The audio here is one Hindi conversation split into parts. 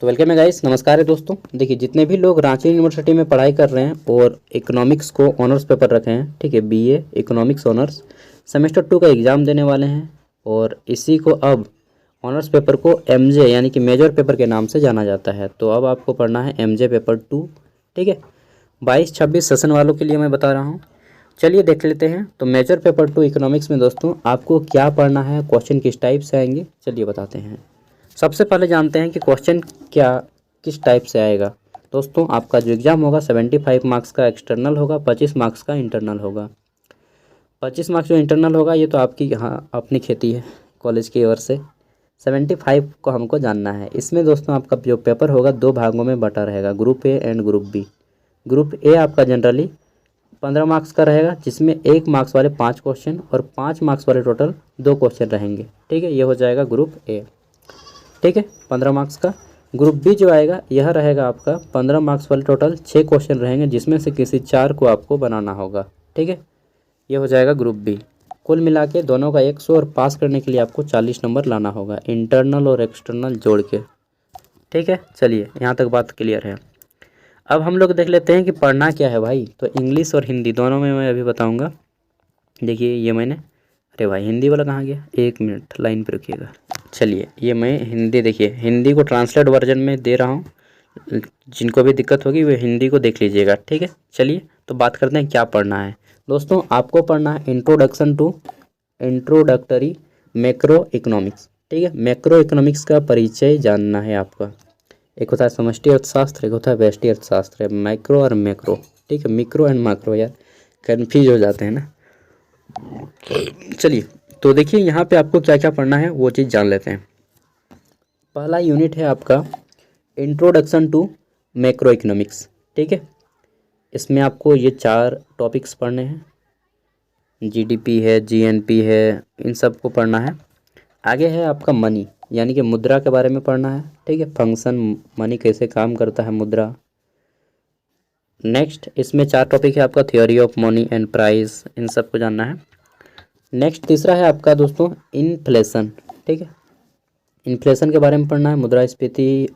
तो वेलकम है गाइस, नमस्कार है दोस्तों। देखिए, जितने भी लोग रांची यूनिवर्सिटी में पढ़ाई कर रहे हैं और इकोनॉमिक्स को ऑनर्स पेपर रखे हैं, ठीक है, बीए इकोनॉमिक्स ऑनर्स सेमेस्टर 2 का एग्ज़ाम देने वाले हैं और इसी को अब ऑनर्स पेपर को एमजे यानी कि मेजर पेपर के नाम से जाना जाता है। तो अब आपको पढ़ना है एमजे पेपर 2, ठीक है। 22-26 सेशन वालों के लिए मैं बता रहा हूँ। चलिए देख लेते हैं। तो मेजर पेपर 2 इकोनॉमिक्स में दोस्तों आपको क्या पढ़ना है, क्वेश्चन किस टाइप से आएंगे, चलिए बताते हैं। सबसे पहले जानते हैं कि क्वेश्चन क्या किस टाइप से आएगा। दोस्तों, आपका जो एग्ज़ाम होगा 75 मार्क्स का एक्सटर्नल होगा, 25 मार्क्स का इंटरनल होगा। 25 मार्क्स जो इंटरनल होगा ये तो आपकी अपनी खेती है कॉलेज की ओर से। 75 को हमको जानना है। इसमें दोस्तों आपका जो पेपर होगा 2 भागों में बटा रहेगा, group A and group B. Group A आपका जनरली 15 मार्क्स का रहेगा, जिसमें 1 मार्क्स वाले 5 क्वेश्चन और 5 मार्क्स वाले टोटल 2 क्वेश्चन रहेंगे, ठीक है। ये हो जाएगा ग्रुप ए, ठीक है, 15 मार्क्स का। ग्रुप बी जो आएगा यह रहेगा आपका 15 मार्क्स वाले टोटल 6 क्वेश्चन रहेंगे, जिसमें से किसी 4 को आपको बनाना होगा, ठीक है। ये हो जाएगा ग्रुप बी। कुल मिला के दोनों का 100 और पास करने के लिए आपको 40 नंबर लाना होगा, इंटरनल और एक्सटर्नल जोड़ के, ठीक है। चलिए, यहाँ तक बात क्लियर है। अब हम लोग देख लेते हैं कि पढ़ना क्या है भाई। तो इंग्लिश और हिंदी दोनों में मैं अभी बताऊँगा। देखिए, ये मैंने, अरे भाई हिंदी वाला कहाँ गया, 1 मिनट लाइन पर रुकिएगा। चलिए, ये मैं हिंदी, देखिए हिंदी को ट्रांसलेट वर्जन में दे रहा हूँ। जिनको भी दिक्कत होगी वो हिंदी को देख लीजिएगा, ठीक है। चलिए, तो बात करते हैं क्या पढ़ना है। दोस्तों, आपको पढ़ना है इंट्रोडक्टरी मैक्रो इकोनॉमिक्स, ठीक है। मैक्रो इकोनॉमिक्स का परिचय जानना है आपका। एक होता है समष्टि अर्थशास्त्र, एक होता है व्यष्टि अर्थशास्त्र, माइक्रो और मैक्रो, ठीक है। मिक्रो एंड मैक्रो यार कन्फ्यूज हो जाते हैं ना। चलिए, तो देखिए यहाँ पे आपको क्या क्या पढ़ना है वो चीज़ जान लेते हैं। पहला यूनिट है आपका इंट्रोडक्शन टू मैक्रो इकोनॉमिक्स, ठीक है। इसमें आपको ये 4 टॉपिक्स पढ़ने हैं। जीडीपी है, जीएनपी है, इन सब को पढ़ना है। आगे है आपका मनी यानी कि मुद्रा के बारे में पढ़ना है, ठीक है। फंक्शन मनी कैसे काम करता है, मुद्रा। नेक्स्ट इसमें 4 टॉपिक है आपका, theory of money and price, इन सब को जानना है। नेक्स्ट तीसरा है आपका दोस्तों इन्फ्लेशन, ठीक है। इन्फ्लेशन के बारे में पढ़ना है, मुद्रास्फीति।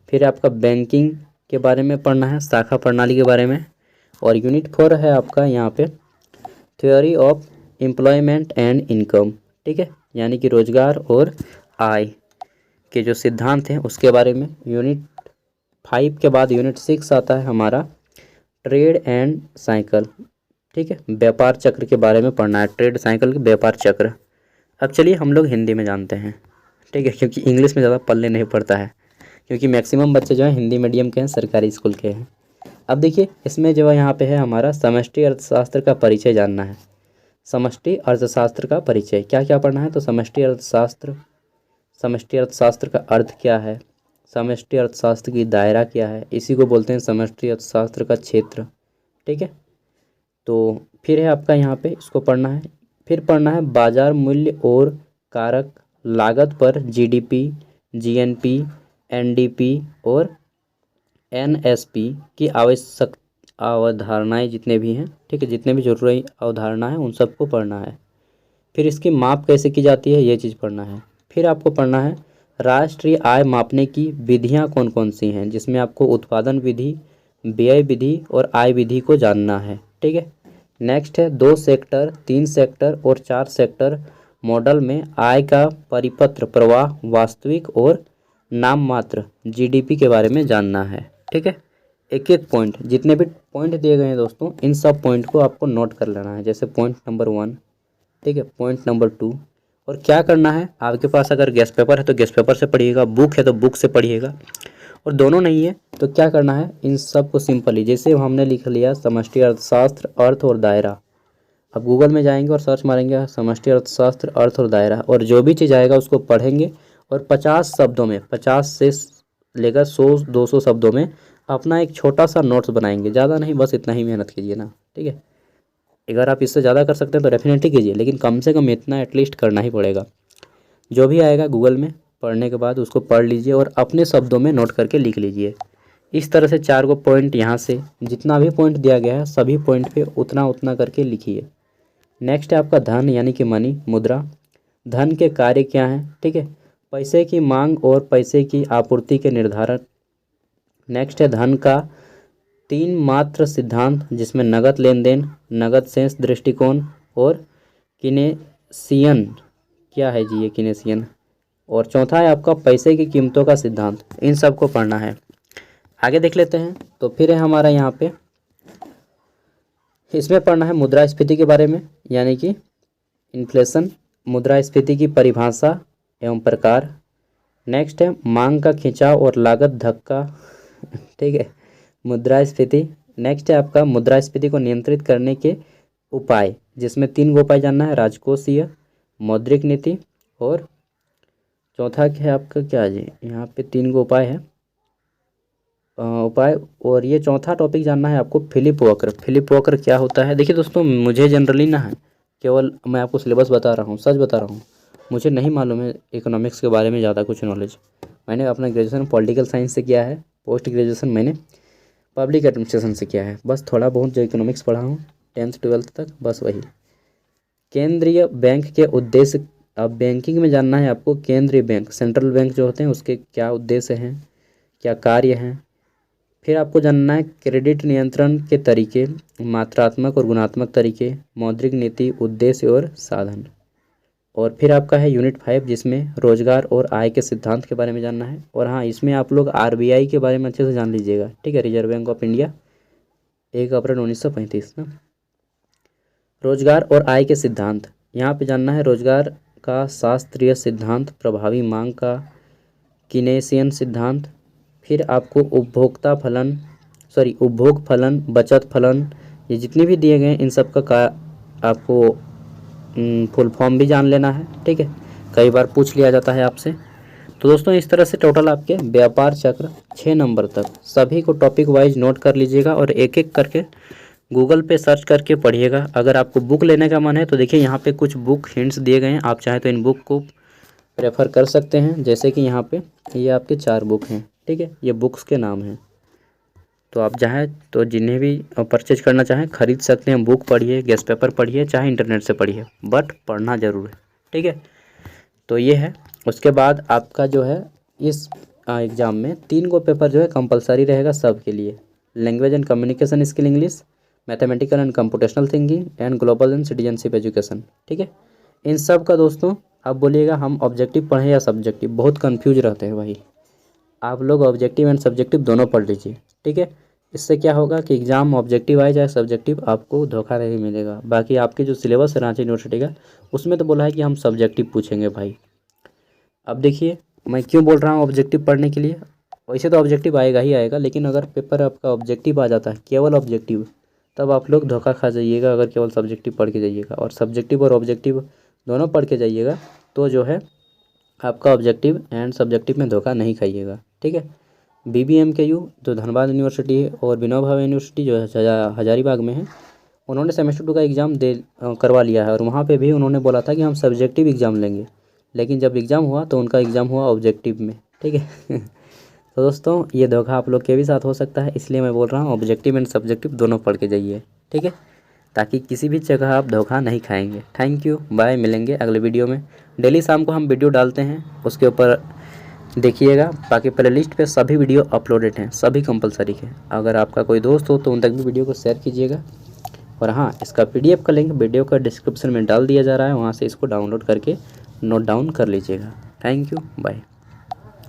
फिर आपका बैंकिंग के बारे में पढ़ना है, शाखा प्रणाली के बारे में। और यूनिट 4 है आपका यहाँ पे theory of employment and income, ठीक है, यानी कि रोजगार और आय के जो सिद्धांत हैं उसके बारे में। यूनिट 5 के बाद यूनिट 6 आता है हमारा ट्रेड एंड साइकिल, ठीक है। व्यापार चक्र के बारे में पढ़ना है, ट्रेड साइकिल के व्यापार चक्र। अब चलिए हम लोग हिंदी में जानते हैं, ठीक है, क्योंकि इंग्लिश में ज़्यादा पल्ले नहीं पड़ता है, क्योंकि मैक्सिमम बच्चे जो हैं हिंदी मीडियम के हैं, सरकारी स्कूल के हैं। अब देखिए, इसमें जो है यहाँ पे है हमारा समष्टि अर्थशास्त्र का परिचय जानना है। समष्टि अर्थशास्त्र का परिचय क्या क्या पढ़ना है। तो समष्टि अर्थशास्त्र का अर्थ क्या है, समष्टि अर्थशास्त्र की दायरा क्या है, इसी को बोलते हैं समष्टि अर्थशास्त्र का क्षेत्र, ठीक है। तो फिर है आपका यहाँ पे इसको पढ़ना है। फिर पढ़ना है बाजार मूल्य और कारक लागत पर जीडीपी, जीएनपी, एनडीपी और एनएसपी की आवश्यक अवधारणाएं जितने भी हैं, ठीक है, जितने भी जरूरी अवधारणा है उन सबको पढ़ना है। फिर इसकी माप कैसे की जाती है ये चीज़ पढ़ना है। फिर आपको पढ़ना है राष्ट्रीय आय मापने की विधियां कौन कौन सी हैं, जिसमें आपको उत्पादन विधि, व्यय विधि और आय विधि को जानना है, ठीक है। नेक्स्ट है 2 सेक्टर, 3 सेक्टर और 4 सेक्टर मॉडल में आय का परिपत्र प्रवाह, वास्तविक और नाम मात्र जीडीपी के बारे में जानना है, ठीक है। एक एक पॉइंट, जितने भी पॉइंट दिए गए हैं दोस्तों, इन सब पॉइंट को आपको नोट कर लेना है। जैसे पॉइंट नंबर 1, ठीक है, पॉइंट नंबर 2। और क्या करना है, आपके पास अगर गेस्ट पेपर है तो गेस्ट पेपर से पढ़िएगा, बुक है तो बुक से पढ़िएगा, और दोनों नहीं है तो क्या करना है, इन सब को सिंपली, जैसे हमने लिख लिया समष्टि अर्थशास्त्र अर्थ और दायरा। अब गूगल में जाएंगे और सर्च मारेंगे समष्टि अर्थशास्त्र अर्थ और दायरा, और जो भी चीज़ आएगा उसको पढ़ेंगे और 50 शब्दों में, 50 से लेकर 100-200 शब्दों में अपना एक छोटा सा नोट्स बनाएंगे। ज़्यादा नहीं, बस इतना ही मेहनत कीजिए ना, ठीक है। अगर आप इससे ज़्यादा कर सकते हैं तो डेफिनेटली कीजिए, लेकिन कम से कम इतना एटलीस्ट करना ही पड़ेगा। जो भी आएगा गूगल में पढ़ने के बाद उसको पढ़ लीजिए और अपने शब्दों में नोट करके लिख लीजिए। इस तरह से 4 को पॉइंट यहाँ से जितना भी पॉइंट दिया गया है सभी पॉइंट पे उतना उतना करके लिखिए। नेक्स्ट है आपका धन यानी कि मनी, मुद्रा। धन के कार्य क्या हैं, ठीक है। पैसे की मांग और पैसे की आपूर्ति के निर्धारण नेक्स्ट है धन का तीन मात्र सिद्धांत, जिसमें नगद लेन देन, नगद शेष दृष्टिकोण और किनेसियन, क्या है जी ये किनेसियन, और चौथा है आपका पैसे की कीमतों का सिद्धांत। इन सब को पढ़ना है। आगे देख लेते हैं। तो फिर है हमारा यहाँ पे, इसमें पढ़ना है मुद्रास्फीति के बारे में, यानी कि इन्फ्लेशन, मुद्रास्फीति की परिभाषा एवं प्रकार। नेक्स्ट है मांग का खिंचाव और लागत धक्का, ठीक है, मुद्रास्फीति। नेक्स्ट है आपका मुद्रास्फीति को नियंत्रित करने के उपाय, जिसमें 3 गो उपाय जानना है, राजकोषीय, मौद्रिक नीति और चौथा क्या है आपका, क्या जी यहाँ पे 3 गो उपाय है, उपाय। और ये चौथा टॉपिक जानना है आपको फिलिप वक्र। फिलिप वक्र क्या होता है? देखिए दोस्तों, मुझे जनरली ना है, केवल मैं आपको सिलेबस बता रहा हूँ, सच बता रहा हूँ, मुझे नहीं मालूम है इकोनॉमिक्स के बारे में ज़्यादा कुछ नॉलेज। मैंने अपना ग्रेजुएशन पॉलिटिकल साइंस से किया है, पोस्ट ग्रेजुएशन मैंने पब्लिक एडमिनिस्ट्रेशन से किया है, बस थोड़ा बहुत जो इकोनॉमिक्स पढ़ा हूँ 10th 12th तक, बस वही। केंद्रीय बैंक के उद्देश्य, अब बैंकिंग में जानना है आपको केंद्रीय बैंक, सेंट्रल बैंक जो होते हैं उसके क्या उद्देश्य हैं, क्या कार्य हैं। फिर आपको जानना है क्रेडिट नियंत्रण के तरीके, मात्रात्मक और गुणात्मक तरीके, मौद्रिक नीति, उद्देश्य और साधन। और फिर आपका है यूनिट 5, जिसमें रोजगार और आय के सिद्धांत के बारे में जानना है। और हाँ, इसमें आप लोग RBI के बारे में अच्छे से जान लीजिएगा, ठीक है, रिजर्व बैंक ऑफ इंडिया, 1 अप्रैल 1935 ना। रोजगार और आय के सिद्धांत, यहाँ पे जानना है रोजगार का शास्त्रीय सिद्धांत, प्रभावी मांग का किनेसियन सिद्धांत। फिर आपको उपभोग फलन, बचत फलन, ये जितने भी दिए गए हैं इन सब का आपको फुल फॉर्म भी जान लेना है, ठीक है, कई बार पूछ लिया जाता है आपसे। तो दोस्तों इस तरह से टोटल आपके व्यापार चक्र 6 नंबर तक सभी को टॉपिक वाइज नोट कर लीजिएगा और एक एक करके गूगल पे सर्च करके पढ़िएगा। अगर आपको बुक लेने का मन है तो देखिए यहाँ पे कुछ बुक हिंट्स दिए गए हैं, आप चाहें तो इन बुक को रेफ़र कर सकते हैं। जैसे कि यहाँ पे ये आपके 4 बुक हैं, ठीक है, ये बुक्स के नाम हैं, तो आप चाहें तो जिन्हें भी परचेज करना चाहें खरीद सकते हैं। बुक पढ़िए, गेस्ट पेपर पढ़िए, चाहे इंटरनेट से पढ़िए, बट पढ़ना ज़रूर है, ठीक है। तो ये है। उसके बाद आपका जो है इस एग्ज़ाम में 3 गो पेपर जो है कंपलसरी रहेगा सबके लिए, language and communication skill English, mathematical and computational thinking and global and citizenship education, ठीक है। इन सब का दोस्तों आप बोलिएगा हम ऑब्जेक्टिव पढ़ें या सब्जेक्टिव, बहुत कन्फ्यूज रहते हैं भाई, आप लोग ऑब्जेक्टिव एंड सब्जेक्टिव दोनों पढ़ लीजिए, ठीक है। इससे क्या होगा कि एग्ज़ाम ऑब्जेक्टिव आए चाहे सब्जेक्टिव, आपको धोखा नहीं मिलेगा। बाकी आपके जो सिलेबस है रांची यूनिवर्सिटी का, उसमें तो बोला है कि हम सब्जेक्टिव पूछेंगे भाई। अब देखिए मैं क्यों बोल रहा हूँ ऑब्जेक्टिव पढ़ने के लिए, वैसे तो ऑब्जेक्टिव आएगा ही आएगा, लेकिन अगर पेपर आपका ऑब्जेक्टिव आ जाता है, केवल ऑब्जेक्टिव, तब आप लोग धोखा खा जाइएगा अगर केवल सब्जेक्टिव पढ़ के जाइएगा। और सब्जेक्टिव और ऑब्जेक्टिव दोनों पढ़ के जाइएगा तो जो है आपका ऑब्जेक्टिव एंड सब्जेक्टिव में धोखा नहीं खाइएगा, ठीक है। BBMKU जो धनबाद यूनिवर्सिटी है और विनोबा भावे यूनिवर्सिटी जो है हजारीबाग में है, उन्होंने सेमेस्टर 2 का एग्ज़ाम करवा लिया है और वहाँ पे भी उन्होंने बोला था कि हम सब्जेक्टिव एग्ज़ाम लेंगे, लेकिन जब एग्ज़ाम हुआ तो उनका एग्ज़ाम हुआ ऑब्जेक्टिव में, ठीक है। तो दोस्तों ये धोखा आप लोग के भी साथ हो सकता है, इसलिए मैं बोल रहा हूँ ऑब्जेक्टिव एंड सब्जेक्टिव दोनों पढ़ के जाइए, ठीक है, ताकि किसी भी जगह आप धोखा नहीं खाएंगे। थैंक यू, बाय, मिलेंगे अगले वीडियो में। डेली शाम को हम वीडियो डालते हैं, उसके ऊपर देखिएगा। बाकी प्लेलिस्ट पे सभी वीडियो अपलोडेड हैं, सभी कंपलसरी है। अगर आपका कोई दोस्त हो तो उन तक भी वीडियो को शेयर कीजिएगा। और हाँ, इसका PDF का लिंक वीडियो का डिस्क्रिप्शन में डाल दिया जा रहा है, वहाँ से इसको डाउनलोड करके नोट डाउन कर लीजिएगा। Thank you, bye.